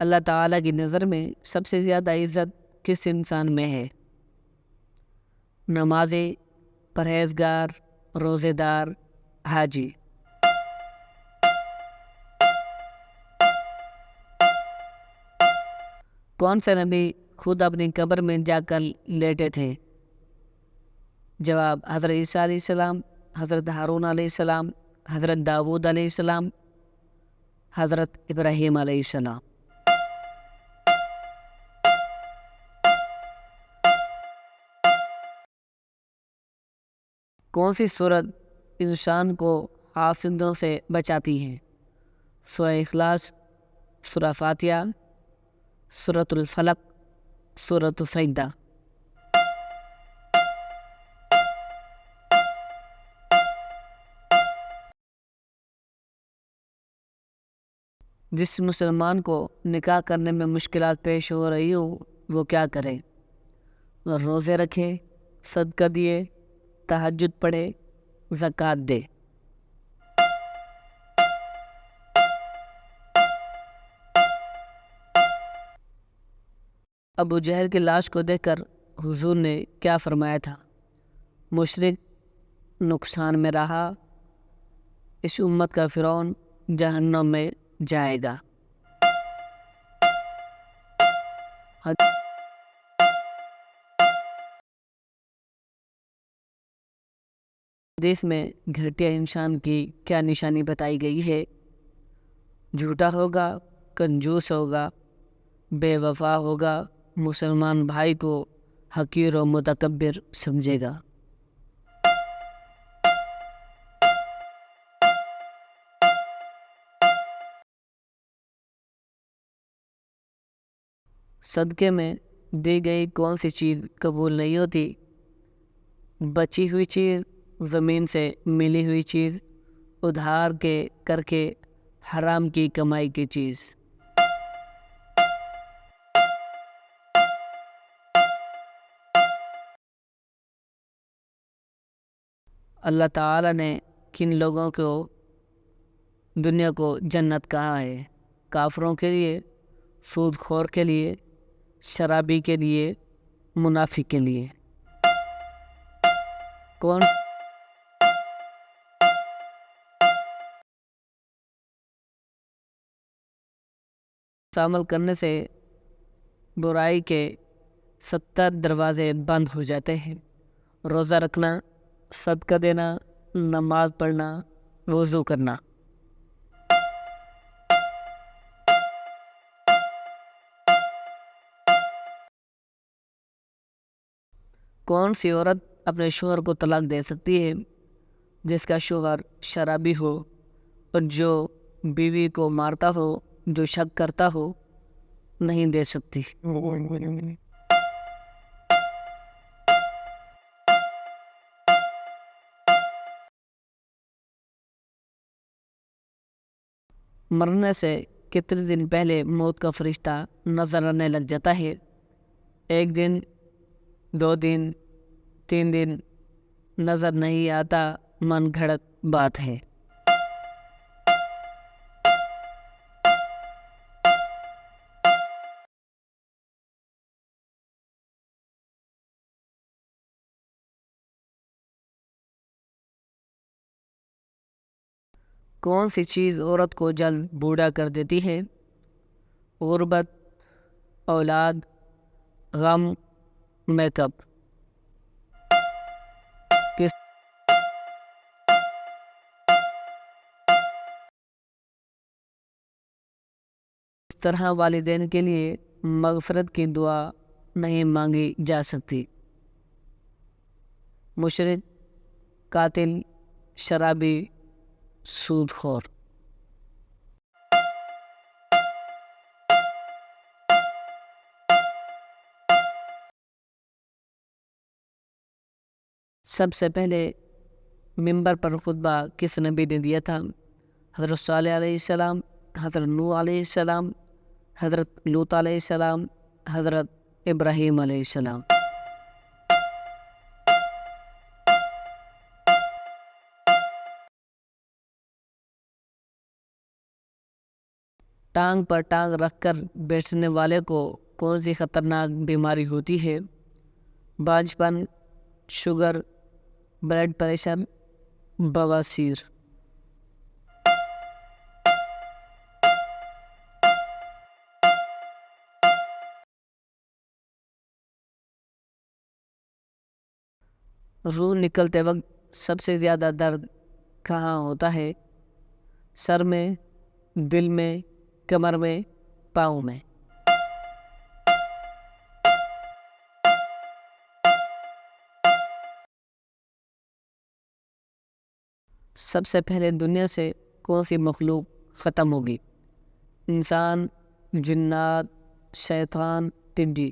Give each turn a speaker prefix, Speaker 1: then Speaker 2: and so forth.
Speaker 1: اللہ تعالیٰ کی نظر میں سب سے زیادہ عزت کس انسان میں ہے؟ نمازی، پرہیزگار، روزے دار، حاجی۔ کون سے نبی خود اپنی قبر میں جا کر لیٹے تھے؟ جواب: حضرت عیسیٰ علیہ السلام، حضرت ہارون علیہ السلام، حضرت داؤد علیہ السلام، حضرت ابراہیم علیہ السلام۔ کون سی سورت انسان کو حاسدوں سے بچاتی ہے؟ سورہ اخلاص، سورہ فاتحہ، سورۃ الفلق، سورۃ السجدہ۔ جس مسلمان کو نکاح کرنے میں مشکلات پیش ہو رہی ہو وہ کیا کرے؟ روزے رکھے، صدقہ دیے، تہجد پڑھے، زکوٰۃ دے۔ ابو جہل کی لاش کو دیکھ کر حضور نے کیا فرمایا تھا؟ مشرک نقصان میں رہا، اس امت کا فرعون جہنم میں جائے گا۔ حدیث میں گھٹیا انسان کی کیا نشانی بتائی گئی ہے؟ جھوٹا ہوگا، کنجوس ہوگا، بے وفا ہوگا، مسلمان بھائی کو حقیر و متکبر سمجھے گا۔ صدقے میں دی گئی کون سی چیز قبول نہیں ہوتی؟ بچی ہوئی چیز، زمین سے ملی ہوئی چیز، ادھار کے کر کے حرام کی کمائی کی چیز۔ اللہ تعالیٰ نے کن لوگوں کو دنیا کو جنت کہا ہے؟ کافروں کے لیے، سود خور کے لیے، شرابی کے لیے، منافق کے لیے۔ کون سا عمل کرنے سے برائی کے 70 دروازے بند ہو جاتے ہیں؟ روزہ رکھنا، صدقہ دینا، نماز پڑھنا، وضو کرنا۔ کون سی عورت اپنے شوہر کو طلاق دے سکتی ہے؟ جس کا شوہر شرابی ہو اور جو بیوی کو مارتا ہو، جو شک کرتا ہو، نہیں دے سکتی۔ مرنے سے کتنے دن پہلے موت کا فرشتہ نظر آنے لگ جاتا ہے؟ 1 دن، 2 دن، 3 دن؟ نظر نہیں آتا، من گھڑت بات ہے۔ کون سی چیز عورت کو جلد بوڑھا کر دیتی ہے؟ غربت، اولاد، غم، میک اپ۔ کس طرح والدین کے لیے مغفرت کی دعا نہیں مانگی جا سکتی؟ مشرک، قاتل، شرابی، سود خور۔ سب سے پہلے منبر پر خطبہ کس نبی نے دیا تھا؟ حضرت صالح علیہ السلام، حضرت نوح علیہ السلام، حضرت لوط علیہ السلام، حضرت ابراہیم علیہ السلام۔ ٹانگ پر ٹانگ رکھ کر بیٹھنے والے کو کون سی خطرناک بیماری ہوتی ہے؟ بانجھپن، شوگر، بلڈ پریشر، بواسیر۔ روح نکلتے وقت سب سے زیادہ درد کہاں ہوتا ہے؟ سر میں، دل میں، کمر میں، پاؤں میں۔ سب سے پہلے دنیا سے کون سی مخلوق ختم ہوگی؟ انسان، جنات، شیطان، ٹڈی۔